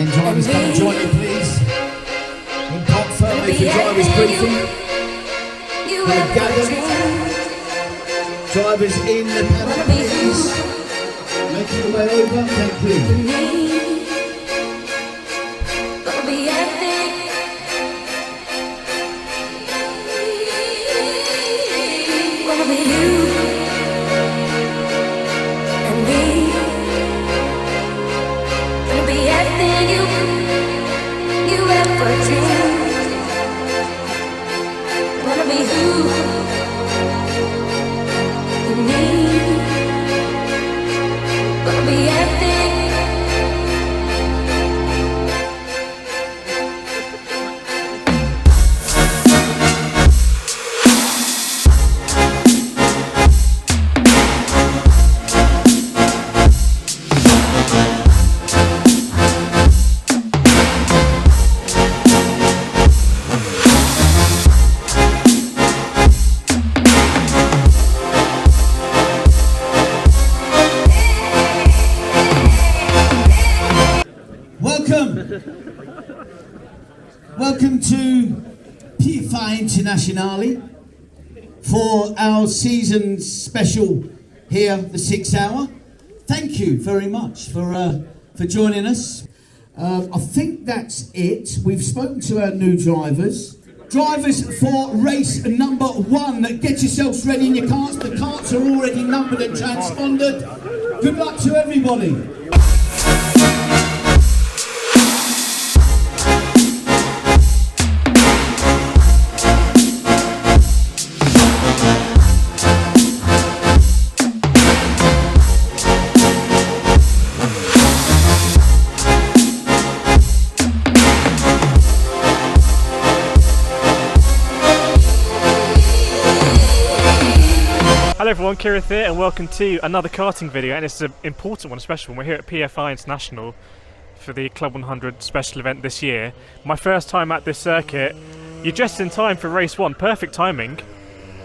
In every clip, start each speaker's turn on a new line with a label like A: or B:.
A: Again, drivers, come and join me, please. In Darkfur, make the drivers briefing. We'll gather. Drivers in the paddock, please. Making your way over, thank you. Welcome to PFI Internationale for our season special here, the 6 hour. Thank you very much for joining us. I think that's it. We've spoken to our new drivers. Drivers for race number 1, get yourselves ready in your karts. The karts are already numbered and transponded. Good luck to everybody.
B: Hello everyone, Kireth here and welcome to another karting video, and it's an important one, a special one. We're here at PFI International for the Club 100 special event this year. My first time at this circuit. You're just in time for race 1, perfect timing.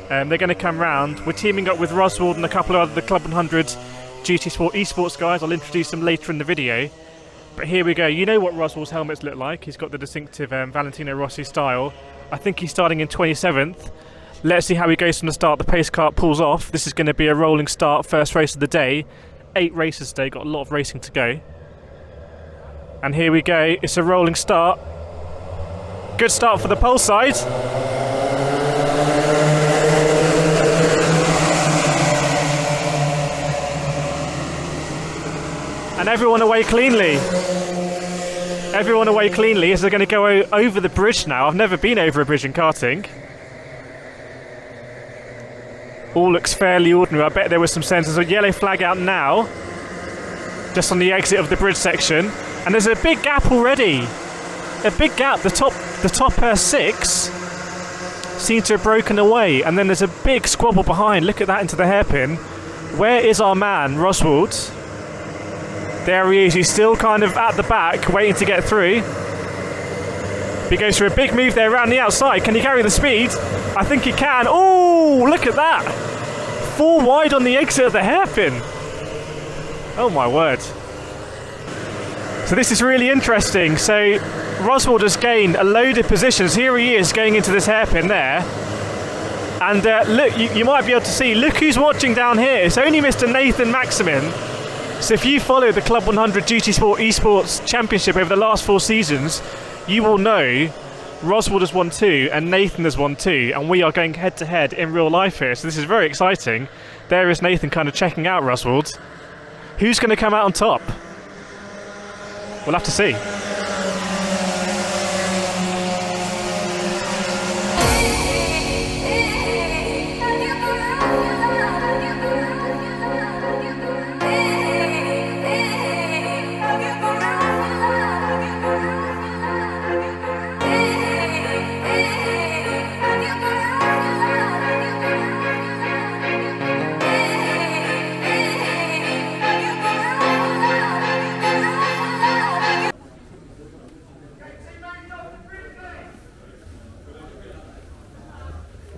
B: They're going to come round. We're teaming up with Roswald and a couple of other Club 100 GT Sport esports guys. I'll introduce them later in the video. But here we go. You know what Roswald's helmets look like. He's got the distinctive Valentino Rossi style. I think he's starting in 27th. Let's see how he goes from the start. The pace kart pulls off. This is going to be a rolling start, first race of the day. 8 races today, got a lot of racing to go. And here we go, it's a rolling start. Good start for the pole side. And everyone away cleanly. Everyone away cleanly as they're going to go over the bridge now. I've never been over a bridge in karting. All looks fairly ordinary. I bet there was some sense. There's a yellow flag out now, just on the exit of the bridge section, and there's a big gap already. A big gap. The top 6 seem to have broken away, and then there's a big squabble behind. Look at that into the hairpin. Where is our man, Roswald? There he is. He's still kind of at the back, waiting to get through. He goes for a big move there around the outside. Can he carry the speed? I think he can. Oh, look at that. 4 wide on the exit of the hairpin. Oh my word. So this is really interesting. So Roswald has gained a load of positions. Here he is going into this hairpin there. And look, you might be able to see, look who's watching down here. It's only Mr. Nathan Maximin. So if you follow the Club 100 GT Sport Esports Championship over the last 4 seasons, you will know Roswald has won 2 and Nathan has won 2, and we are going head to head in real life here, so this is very exciting. There is Nathan kind of checking out Roswald. Who's going to come out on top? We'll have to see.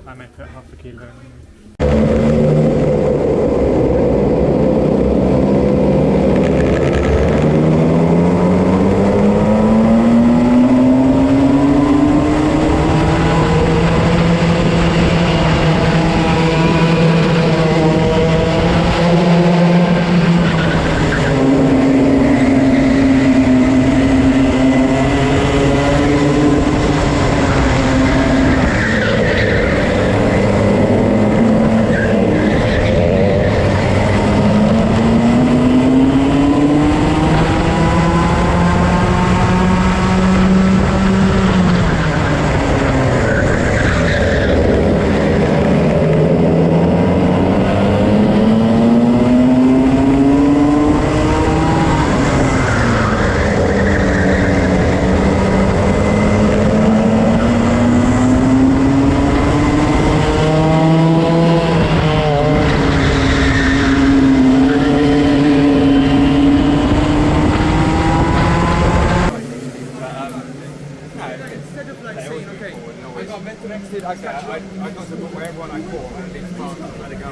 B: I may put half a kilo in.
C: Okay, I got to put where everyone I caught and it's fast and let it go.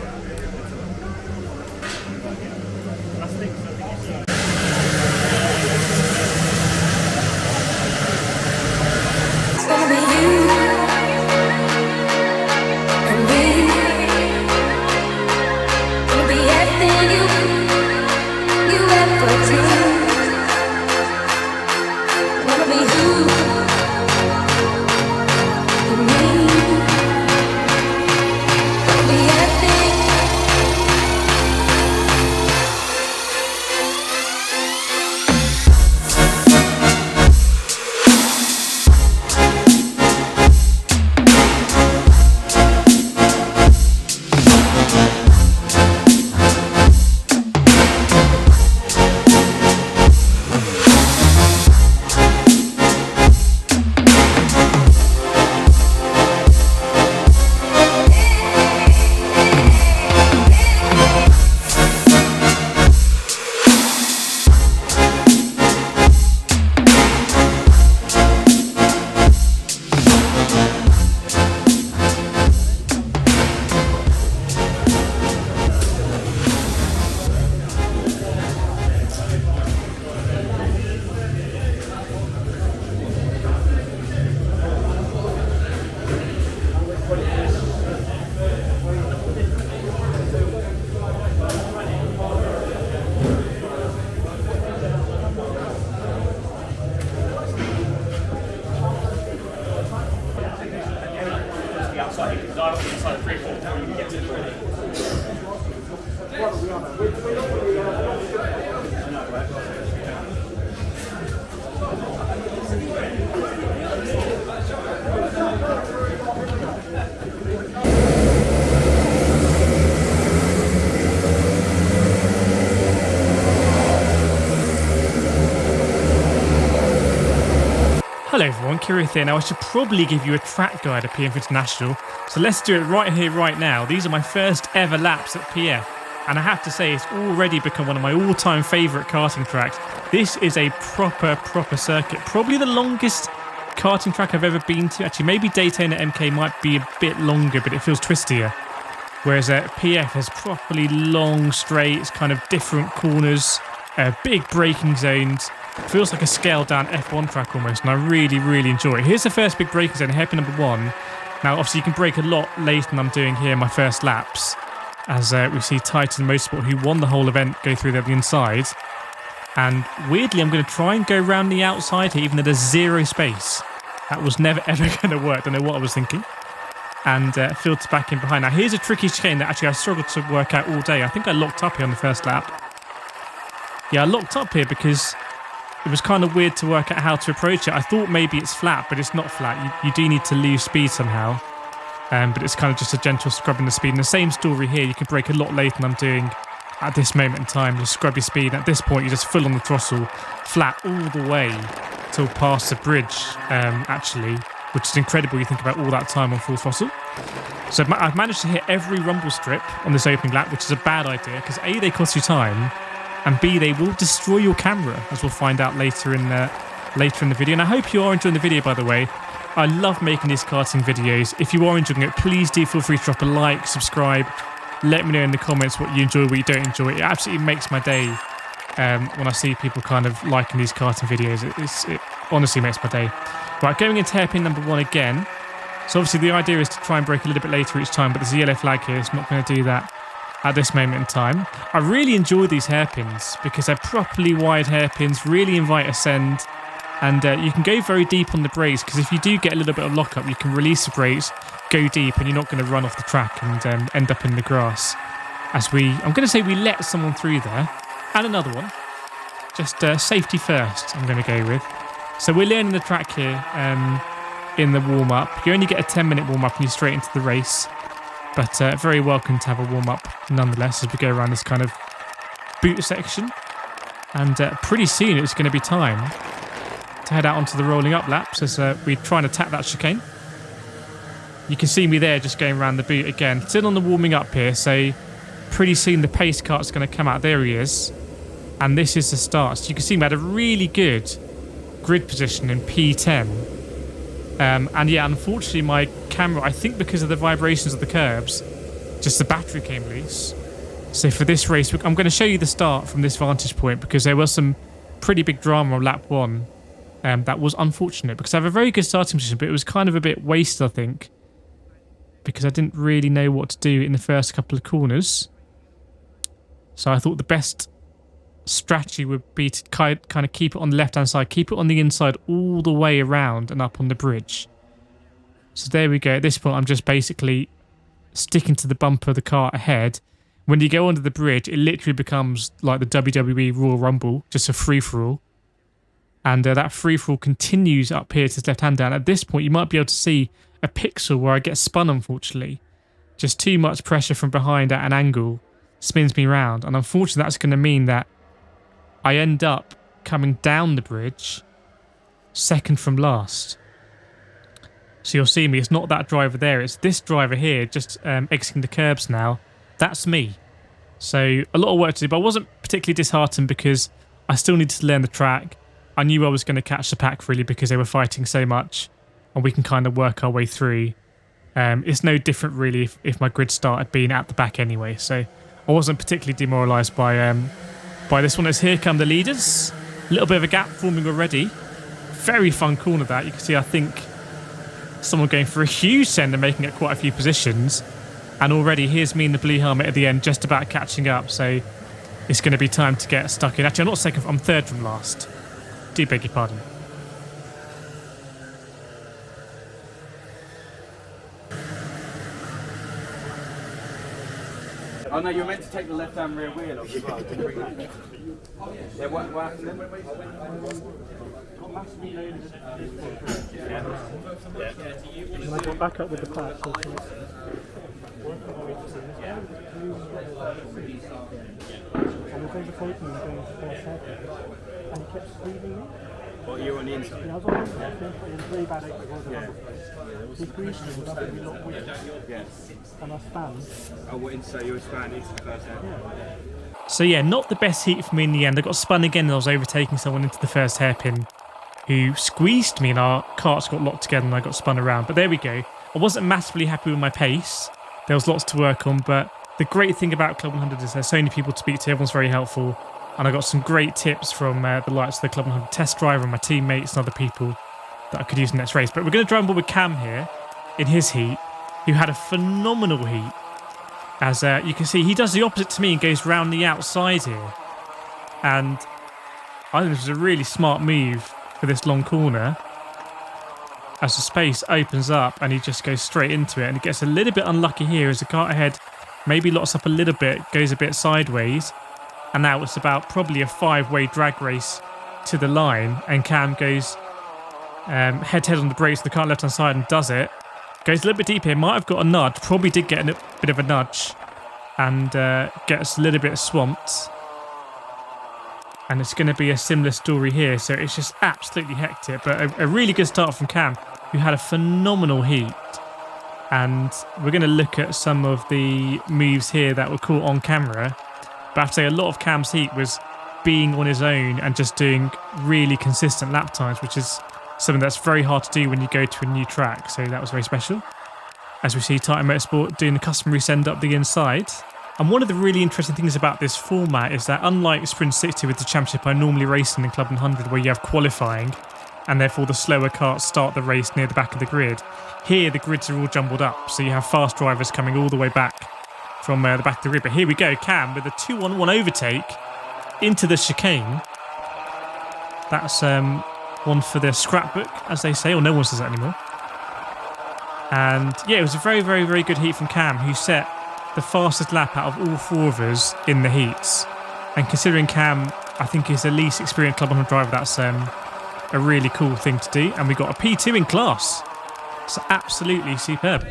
D: It's gonna be you and me. Gonna be everything you ever dreamed. Gonna be you and me. Gonna be everything.
B: Hello everyone, Kireth here. Now I should probably give you a track guide at PF International, so let's do it right here, right now. These are my first ever laps at PF, and I have to say it's already become one of my all-time favourite karting tracks. This is a proper circuit, probably the longest karting track I've ever been to. Actually, maybe Daytona MK might be a bit longer, but it feels twistier. Whereas PF has properly long straights, kind of different corners, big braking zones. Feels like a scaled down F1 track almost, and I really enjoy it. Here's the first big braking zone, hairpin number 1. Now obviously you can brake a lot later than I'm doing here in my first laps, as we see Titan Motorsport, who won the whole event, go through there the inside. And weirdly I'm going to try and go around the outside here, even though there's zero space. That was never ever going to work, don't know what I was thinking. And filter back in behind. Now here's a tricky chicane that actually I struggled to work out all day. I think I locked up here on the first lap. Yeah, I locked up here because it was kind of weird to work out how to approach it. I thought maybe it's flat, but it's not flat. You do need to lose speed somehow. But it's kind of just a gentle scrubbing the speed. And the same story here, you can brake a lot later than I'm doing at this moment in time. Just scrub your speed. At this point, you're just full on the throttle, flat all the way till past the bridge, actually, which is incredible. You think about all that time on full throttle. So I've managed to hit every rumble strip on this opening lap, which is a bad idea because A, they cost you time, and B, they will destroy your camera, as we'll find out later in the video. And I hope you are enjoying the video, by the way. I love making these karting videos. If you are enjoying it, please do feel free to drop a like, subscribe. Let me know in the comments what you enjoy, what you don't enjoy. It absolutely makes my day when I see people kind of liking these karting videos. It honestly makes my day. Right, going into hairpin number 1 again. So obviously the idea is to try and brake a little bit later each time, but there's a yellow flag here. It's not going to do that at this moment in time. I really enjoy these hairpins because they're properly wide hairpins, really invite ascend, and you can go very deep on the brakes because if you do get a little bit of lockup, you can release the brakes, go deep, and you're not going to run off the track and end up in the grass. I'm going to say we let someone through there, and another one. Just safety first, I'm going to go with. So we're learning the track here in the warm-up. You only get a 10-minute warm-up and you're straight into the race. But very welcome to have a warm-up nonetheless as we go around this kind of boot section. And pretty soon it's going to be time to head out onto the rolling up laps as we try and attack that chicane. You can see me there just going around the boot again. Still on the warming up here, so pretty soon the pace kart's going to come out. There he is. And this is the start. So you can see we had a really good grid position in P10. And yeah, unfortunately my camera, I think because of the vibrations of the curbs, just the battery came loose. So for this race, I'm going to show you the start from this vantage point because there was some pretty big drama on lap 1. That was unfortunate because I have a very good starting position, but it was kind of a bit wasted, I think, because I didn't really know what to do in the first couple of corners. So I thought the best strategy would be to kind of keep it on the left-hand side, keep it on the inside all the way around and up on the bridge. So there we go. At this point, I'm just basically sticking to the bumper of the car ahead. When you go under the bridge, it literally becomes like the WWE Royal Rumble, just a free-for-all. And that free-for-all continues up here to the left-hand down. At this point, you might be able to see a pixel where I get spun, unfortunately. Just too much pressure from behind at an angle spins me round. And unfortunately, that's going to mean that I end up coming down the bridge second from last. So you'll see me, it's not that driver there, it's this driver here just exiting the curbs now. That's me. So a lot of work to do, but I wasn't particularly disheartened because I still needed to learn the track. I knew I was going to catch the pack really because they were fighting so much and we can kind of work our way through. It's no different really if my grid start had been at the back anyway. So I wasn't particularly demoralised by this one. As here come the leaders. A little bit of a gap forming already. Very fun corner that. You can see I think someone going for a huge send and making it quite a few positions. And already here's me in the blue helmet at the end just about catching up. So it's going to be time to get stuck in. Actually, I'm not second, I'm third from last. Do beg your pardon.
C: Oh no, you're meant to take the left-hand rear wheel off as well. Yeah, what happened then?
B: And I got back up with the pack. And he kept squeezing me.
C: Well, you were on the inside?
B: Yeah, I was on the inside. It was very bad exit, wasn't it? He squeezed me and I did not win.
C: Yes.
B: And I spanned.
C: Oh, what, so you were spanned into the first hairpin?
B: Yeah. So yeah, not the best heat for me in the end. I got spun again and I was overtaking someone into the first hairpin who squeezed me and our carts got locked together and I got spun around. But there we go. I wasn't massively happy with my pace. There was lots to work on, but the great thing about Club 100 is there's so many people to speak to. Everyone's very helpful. And I got some great tips from the likes of the Club 100 test driver and my teammates and other people that I could use in the next race. But we're going to drive on board with Cam here in his heat, who had a phenomenal heat. As you can see, he does the opposite to me and goes round the outside here. And I think this was a really smart move for this long corner. As the space opens up and he just goes straight into it. And he gets a little bit unlucky here as the kart ahead maybe locks up a little bit, goes a bit sideways. And now it's about probably a 5-way drag race to the line. And Cam goes head-to-head on the brakes, the car left-hand side and does it. Goes a little bit deep here, might have got a nudge, probably did get a bit of a nudge. And gets a little bit swamped. And it's going to be a similar story here. So it's just absolutely hectic. But a really good start from Cam, who had a phenomenal heat. And we're going to look at some of the moves here that were caught on camera. But I have to say, a lot of Cam's heat was being on his own and just doing really consistent lap times, which is something that's very hard to do when you go to a new track. So that was very special. As we see Titan Motorsport doing the customary send up the inside. And one of the really interesting things about this format is that unlike Sprint 60 with the championship I normally race in Club 100 where you have qualifying and therefore the slower karts start the race near the back of the grid, here the grids are all jumbled up. So you have fast drivers coming all the way back from the back of the grid. But here we go, Cam with a 2-on-1 overtake into the chicane. That's one for the scrapbook, as they say, or no one says that anymore. And yeah, it was a very, very, very good heat from Cam, who set the fastest lap out of all 4 of us in the heats. And considering Cam, I think, is the least experienced Club 100 driver, that's a really cool thing to do. And we got a P2 in class. So absolutely superb.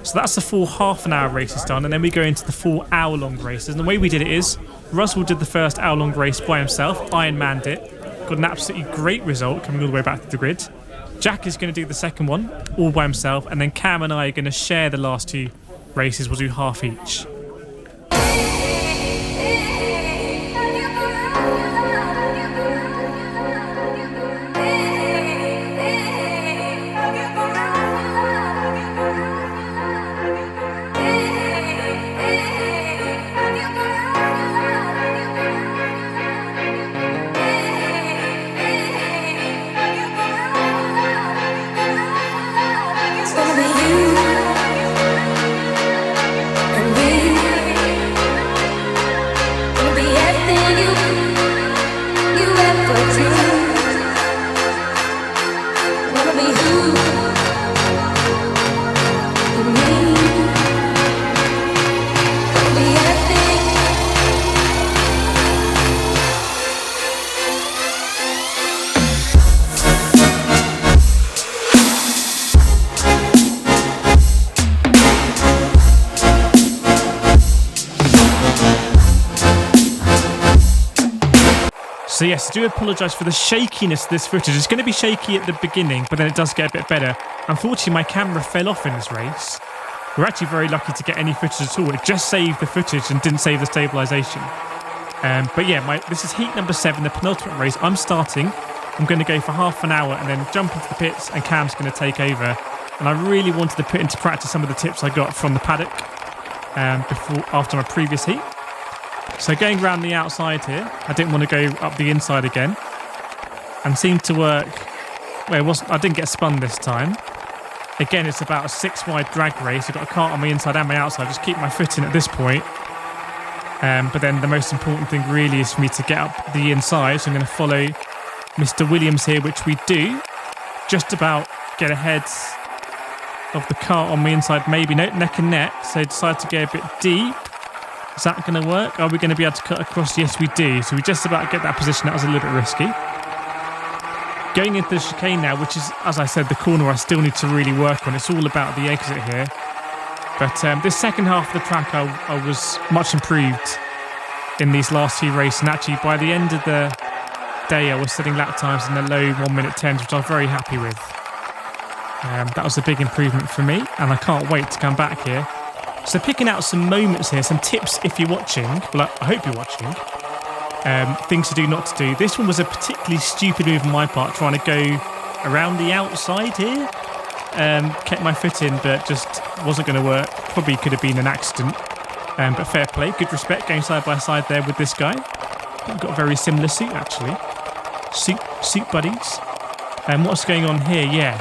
B: So that's the 4 half-an-hour races done, and then we go into the 4 hour-long races. And the way we did it is, Russell did the first hour-long race by himself, Ironmanned it, got an absolutely great result coming all the way back to the grid. Jack is going to do the second one, all by himself, and then Cam and I are going to share the last 2 races. We'll do half each. So yes, I do apologise for the shakiness of this footage. It's going to be shaky at the beginning, but then it does get a bit better. Unfortunately, my camera fell off in this race. We're actually very lucky to get any footage at all. It just saved the footage and didn't save the stabilisation. But yeah, this is heat number 7, the penultimate race. I'm starting. I'm going to go for half an hour and then jump into the pits, and Cam's going to take over. And I really wanted to put into practice some of the tips I got from the paddock after my previous heat. So going around the outside here, I didn't want to go up the inside again, and seemed to work. Well, I didn't get spun this time. Again, it's about a 6-wide drag race. I've got a kart on my inside and my outside. Just keep my foot in at this point. But then the most important thing really is for me to get up the inside. So I'm going to follow Mr. Williams here, which we do. Just about get ahead of the kart on my inside, maybe neck and neck. So decide to go a bit deep. Is that going to work? Are we going to be able to cut across? Yes, we do. So we just about get that position. That was a little bit risky. Going into the chicane now, which is, as I said, the corner I still need to really work on. It's all about the exit here. But this second half of the track, I was much improved in these last 2 races. And actually, by the end of the day, I was setting lap times in the low 1:10s, which I was very happy with. That was a big improvement for me, and I can't wait to come back here. So picking out some moments here, some tips if you're watching. Well, I hope you're watching. Things to do, not to do. This one was a particularly stupid move on my part, trying to go around the outside here. Kept my foot in, but just wasn't going to work. Probably could have been an accident. But fair play, good respect, going side by side there with this guy. We've got a very similar suit, actually. Suit buddies. And what's going on here? Yeah,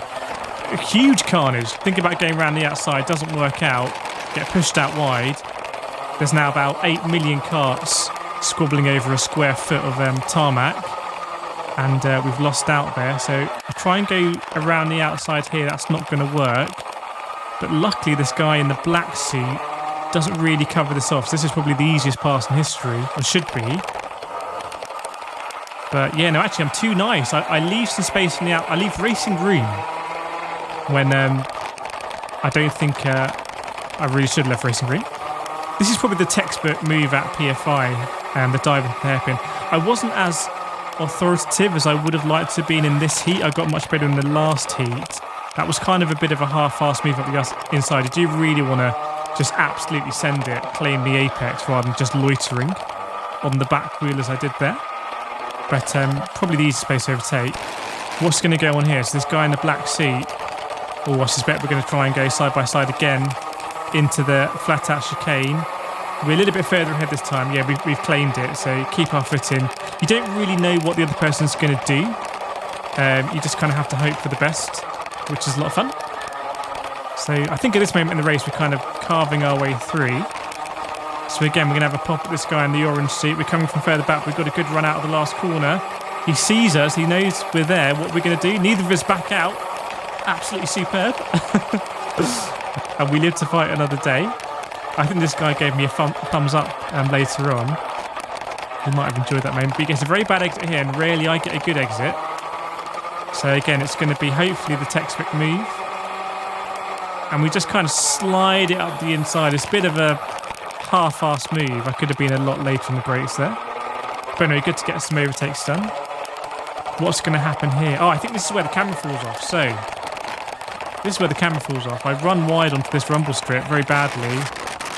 B: a huge carnage. Think about going around the outside, doesn't work out. Get pushed out wide. There's now about 8 million karts squabbling over a square foot of tarmac, and we've lost out there. So I try and go around the outside here. That's not going to work. But luckily, this guy in the black suit doesn't really cover this off. So this is probably the easiest pass in history, or should be. But yeah, no, actually, I'm too nice. I leave some space in the out. I leave racing room when I don't think I really should have left racing room. This is probably the textbook move at PFI, the dive into the hairpin. I wasn't as authoritative as I would have liked to have been in this heat. I got much better in the last heat. That was kind of a bit of a half-assed move up the inside. You do really want to just absolutely send it, claim the apex, rather than just loitering on the back wheel as I did there. But probably the easiest space to overtake. What's going to go on here? So this guy in the black seat. Oh, I suspect we're going to try and go side by side again into the flat out chicane. We're a little bit further ahead this time. Yeah, we've claimed it, so keep our foot in. You don't really know what the other person's going to do. You just kind of have to hope for the best, which is a lot of fun. So I think at this moment in the race, we're kind of carving our way through. So again, we're going to have a pop at this guy in the orange suit. We're coming from further back. We've got a good run out of the last corner. He sees us. He knows we're there. What we're going to do? Neither of us back out. Absolutely superb. And we live to fight another day. I think this guy gave me a thumbs up later on. He might have enjoyed that moment. But he gets a very bad exit here, and rarely I get a good exit. So again, it's going to be hopefully the textbook move. And we just kind of slide it up the inside. It's a bit of a half-assed move. I could have been a lot later on the brakes there. But anyway, good to get some overtakes done. What's going to happen here? Oh, I think this is where the camera falls off. So this is where the camera falls off. I run wide onto this rumble strip very badly.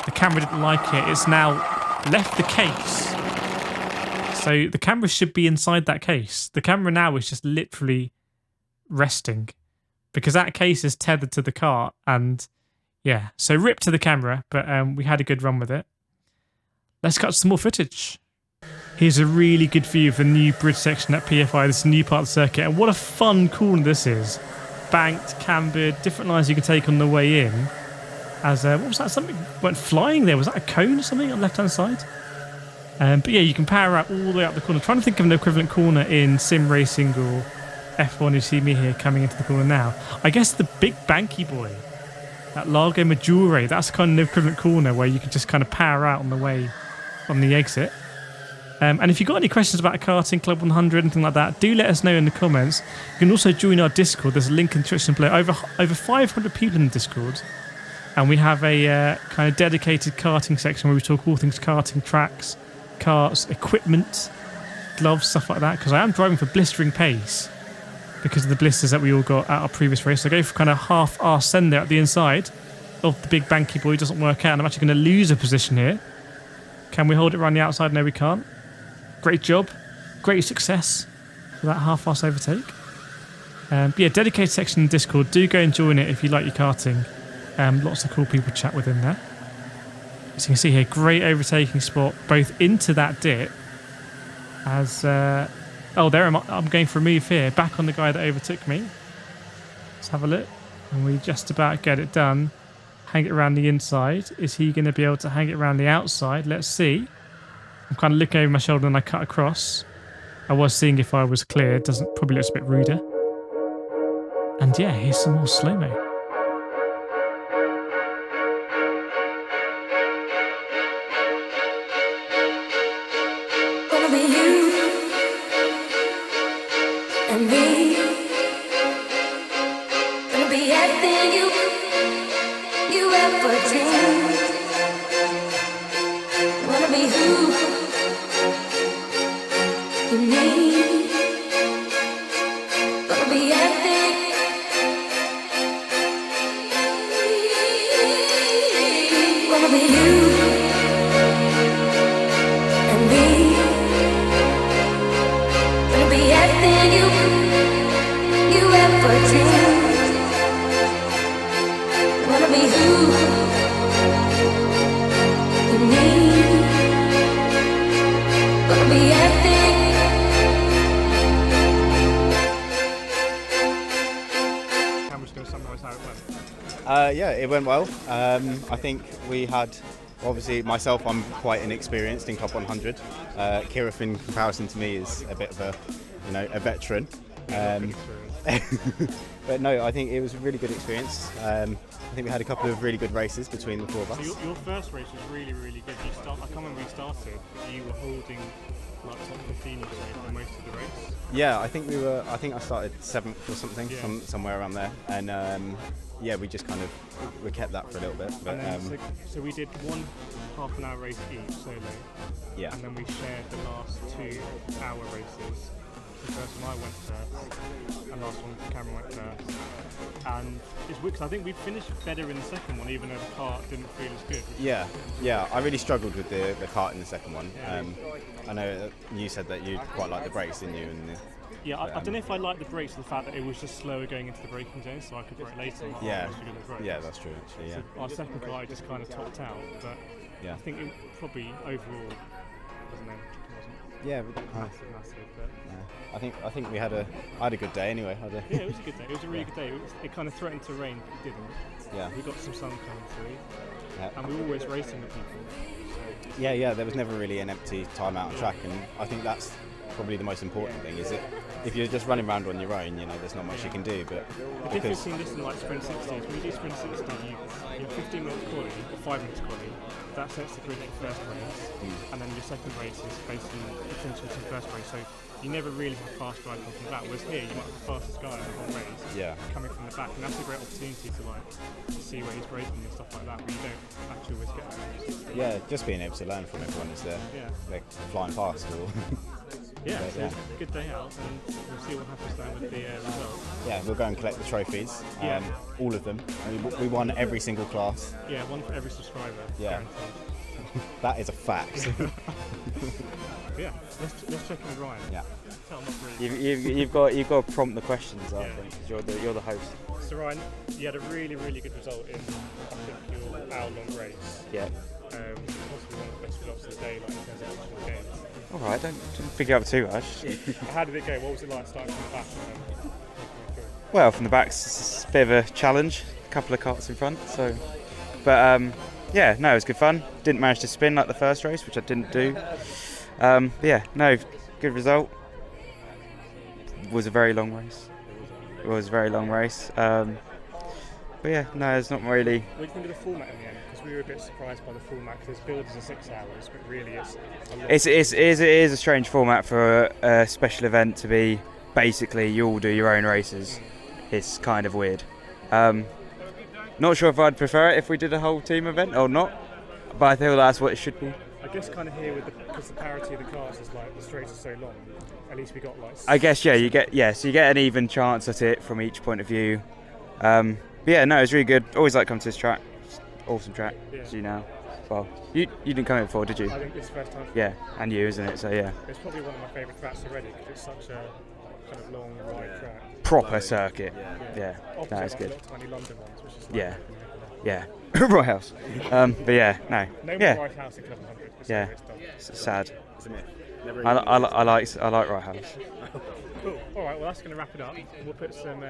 B: The camera didn't like it. It's now left the case. So the camera should be inside that case. The camera now is just literally resting because that case is tethered to the car. And yeah, so rip to the camera, but we had a good run with it. Let's cut some more footage. Here's a really good view of the new bridge section at PFI. This is a new part of the circuit. And what a fun corner this is. Banked, cambered, different lines you can take on the way in. As what was that? Something went flying there. Was that a cone or something on the left-hand side? But yeah, you can power out all the way up the corner. I'm trying to think of an equivalent corner in sim racing or F1. You see me here coming into the corner now. I guess the big banky boy, that Largo Maggiore, that's kind of an equivalent corner where you can just kind of power out on the way on the exit. And if you've got any questions about Karting Club 100, anything like that, do let us know in the comments. You can also join our Discord. There's a link in the description below. Over 500 people in the Discord. And we have a kind of dedicated karting section where we talk all things karting, tracks, karts, equipment, gloves, stuff like that, because I am driving for blistering pace because of the blisters that we all got at our previous race. So I go for kind of half-arse send there at the inside of the big banky boy. Doesn't work out, and I'm actually going to lose a position here. Can we hold it around the outside? No, we can't. Great job. Great success for that half-arse overtake. But yeah, dedicated section in Discord. Do go and join it if you like your karting. Lots of cool people to chat with in there. As you can see here, great overtaking spot, both into that dip as... there I'm going for a move here, back on the guy that overtook me. Let's have a look. And we just about get it done. Hang it around the inside. Is he going to be able to hang it around the outside? Let's see. I'm kind of looking over my shoulder and I cut across. I was seeing if I was clear. Probably looks a bit ruder. And yeah, here's some more slow-mo.
D: Gonna be you and me. Gonna be everything you ever dreamed. Wanna be who you need. Gonna be everything. Gonna be you and me. Gonna be everything you ever dreamed. Wanna be who you need. Gonna be everything.
B: I'm just going to summarize how it went.
E: Yeah, it went well. I think we had, obviously myself, I'm quite inexperienced in Club 100. Kireth, in comparison to me, is a bit of a veteran. But no, I think it was a really good experience. I think we had a couple of really good races between the four of us.
B: So your first race was really, really good. I can't remember where you started, but you were holding like top 15 or so for most of the race.
E: Yeah, I think I started 7th or something, somewhere around there. And yeah, we just kind of we kept that for a little bit. But,
B: so we did one half-an-hour race each solo.
E: Yeah.
B: And then we shared the last 2-hour races. The first one I went first, and last one Cameron went first. And it's weird because I think we finished better in the second one, even though the kart didn't feel as good.
E: Yeah. I really struggled with the kart in the second one. I know you said that you quite liked the brakes, didn't you?
B: I don't know if I liked the brakes or the fact that it was just slower going into the braking zone, so I could brake later.
E: Yeah, that's true. Actually, yeah.
B: So our second car just kind of topped out, but I think it probably overall wasn't there.
E: Yeah,
B: massive, but
E: I think I had a good day anyway.
B: Yeah, it was a good day. It was a really good day. It kind of threatened to rain, but it didn't.
E: Yeah.
B: We got some sun coming through.
E: Yeah.
B: And we were always racing with people. So.
E: Yeah. There was never really an empty time out on track, and I think that's probably the most important thing. Is it if you're just running around on your own, there's not much you can do. But
B: the difference in this and like sprint 60 is when you do sprint 60, you have 15 minutes quali or 5 minutes quali. That sets the grid for the first race, and then your second race is basically essentially the first race. So you never really have fast driving from the back. Whereas here, you might have the fastest guy in the whole race coming from the back, and that's a great opportunity to see where he's braking and stuff like that. But you don't actually always get that.
E: Yeah, just being able to learn from everyone is they're flying past.
B: Yeah, so it's a good day out, and we'll see what happens then with the results.
E: Yeah, we'll go and collect the trophies, all of them. We won every single class.
B: Yeah, one for every subscriber.
E: Yeah, that is a fact.
B: Yeah, let's check in with Ryan.
E: Yeah.
B: Tell him not really.
F: You've got to prompt the questions. I think you're the host.
B: So Ryan, you had a really, really good result in I think your hour-long race.
F: Yeah.
B: Possibly one of the best results of the day, like in terms of actual games.
F: All right, don't pick it up too much.
B: How did it go? What was it like starting from the back?
F: Well, from the back, it's a bit of a challenge. A couple of karts in front, so. But it was good fun. Didn't manage to spin like the first race, which I didn't do. Good result. Was a very long race. It was a very long race. It's not really.
B: What do you think of the format in the end? Because we were a bit surprised by the format because it's billed as 6 hours, but really it's a lot.
F: It is a strange format for a special event to be basically you all do your own races. It's kind of weird. Not sure if I'd prefer it if we did a whole team event or not, but I feel that's what it should be.
B: I guess kind of here because the parity of the cars is like the straights are so long. At least we got like.
F: I guess so you get an even chance at it from each point of view. But yeah, no, it's really good. Always like coming to this track. Awesome track, as you know. Well, you didn't come here before, did you?
B: I think it's the first time.
F: Yeah, and you, isn't it? So yeah.
B: It's probably one of my favourite tracks already because it's such a kind of long wide track.
F: Proper circuit. Yeah.
B: Opposite
F: No, it's
B: like
F: good.
B: little tiny London ones, which is like
F: Yeah. Right House. But yeah, no.
B: No
F: Yeah.
B: more Right House in Club 100.
F: Yeah.
B: It's
F: It's sad.
E: Isn't it? Never
F: I like Right House.
B: cool. All right. Well, that's going to wrap it up. We'll put some